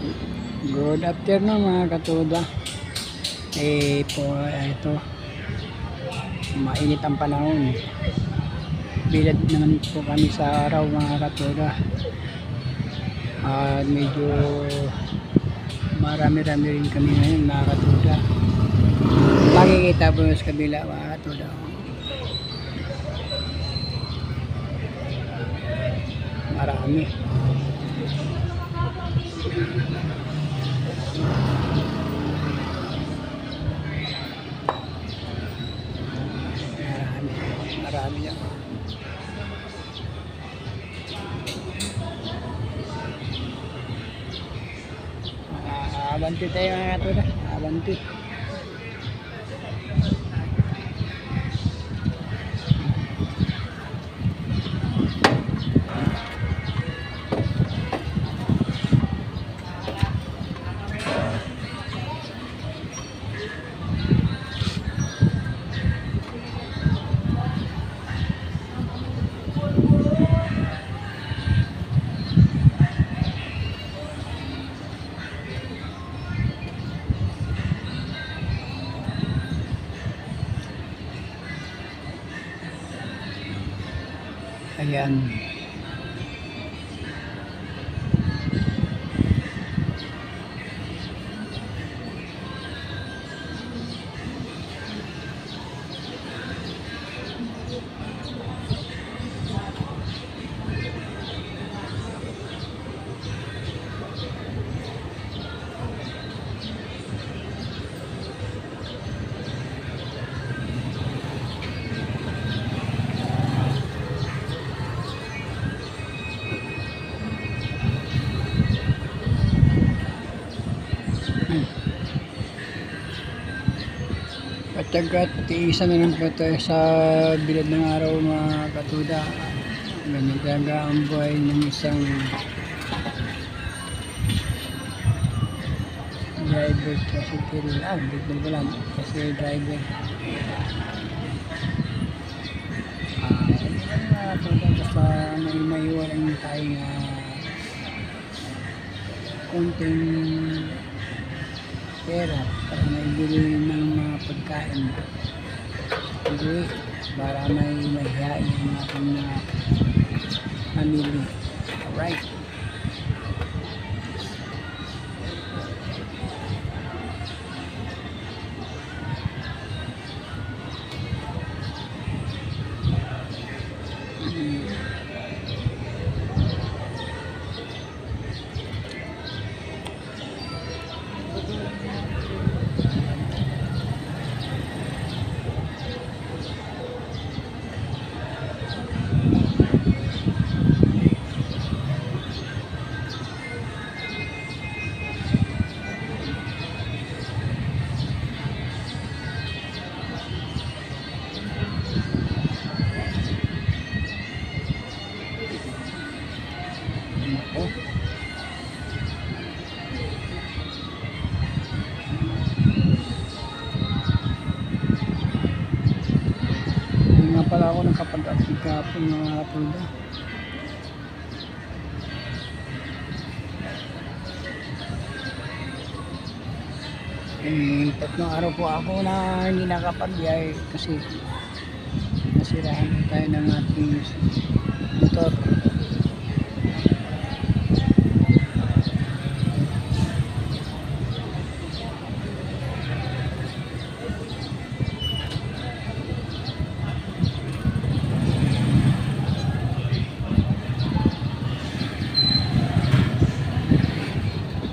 Good afternoon mga katuda. Ito, mainit ang panahon. Bilad naman po kami sa araw mga katuda. Medyo marami-rami rin kami ngayon mga katuda. Makikita po sa kabila mga katuda. Marami. Marami yan. Abanti tayo mga katuda. Abanti. Ayan. Patyagat tiisa na lang po tayo sa bilad ng araw mga katuda. Ganyan talaga ang buhay ng isang driver tricycle. Dito ko lang kasi driver. Mga katuda, basta may maiwalan tayong konting pera para maibili ng mga pagkain uwi para may mahihain ang ating mga family. Alright. Pala ako nakapag-upload kahapon mga katuda. Tatlong araw po ako na hindi nakapag-biyahe kasi nasirahan tayo ng ating motor.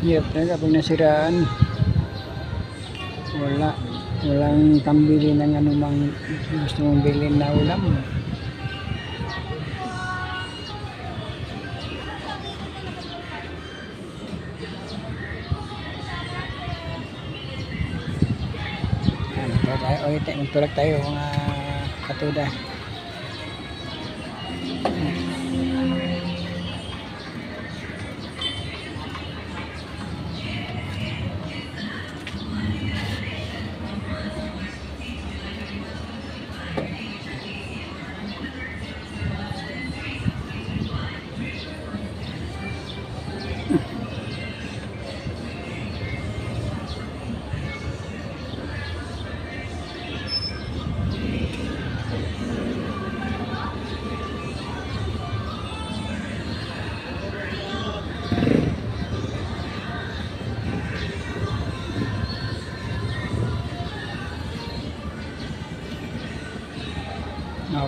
Hirap talaga pag nasiraan. Walang pambili ng anumang gusto mong bilhin na ulam. Magtulak tayo mga katuda.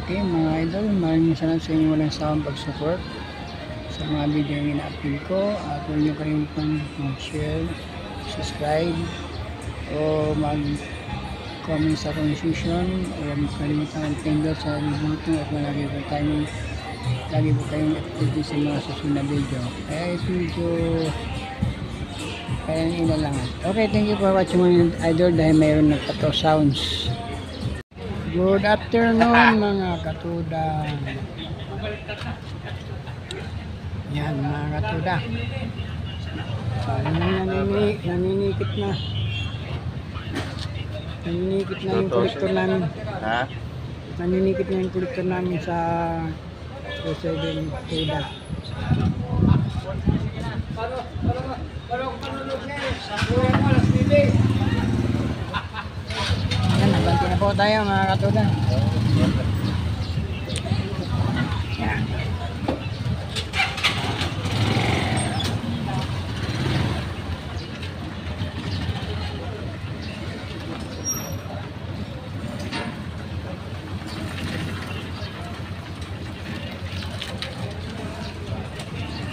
Okay mga idol, maraming salamat sa inyong walang sawang pag-support sa mga video yung ina-upload ko. At huwag nyo kalimutan mag-share, subscribe, o mag-comment sa comment section, o huwag nyo kalimutan mag-pindot sa button at lagi po kayong updated sa mga susunod na video. Kaya ito medyo kaya ilalangan. Okay, thank you for watching mga idol dahil mayroon nagpato sounds. Good afternoon mga katuda. Yan mga katuda. Naninikit na. Naninikit na yung kolektor namin. Ha? Naninikit na yung kolektor namin sa Rosedel Teda. Yan, nabanti na po tayo mga katuda. Yan.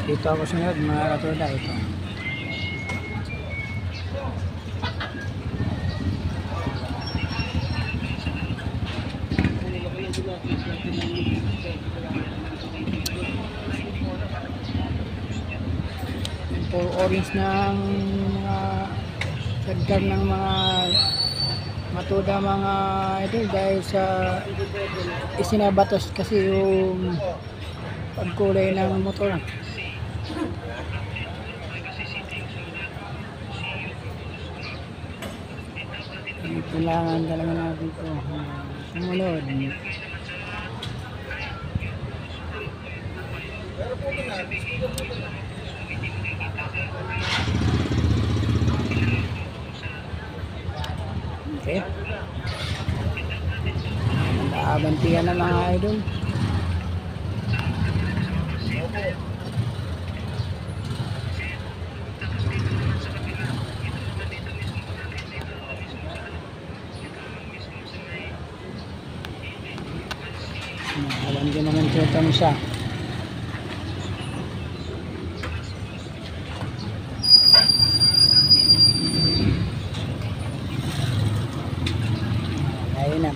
Dito ako sunod mga katuda, ito. For orange ng mga sadgar ng mga matuda mga ito dahil sa isinabatos kasi yung pagkulay ng motor. Kailangan talaga natin ito sumunod. Okay. Nakabantiyan na mga idol. Nakabantiyan naman ito siya. Ayun na.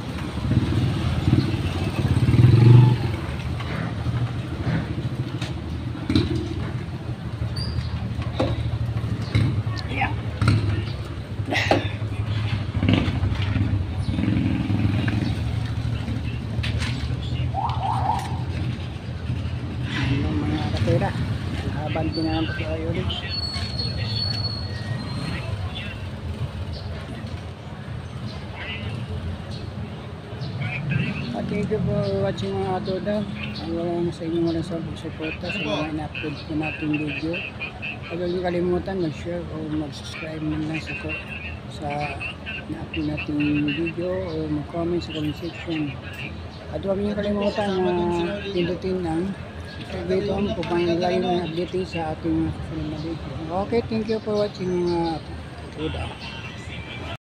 Yeah. Ayun mga katira. Nakabanti na lang po tayo ulit. Thank you for watching mga katuda. Wala sa inyo walang sa pagsuporta sa mga ina-upload ko natin video. Huwag niyo kalimutan mag-share o mag-subscribe naman lang sa ina-upload natin video o mag-comment sa comment section. At huwag niyo kalimutan na pindutin ang button upang lagi mga update sa ating mga susunod na video. Okay, thank you for watching mga katuda.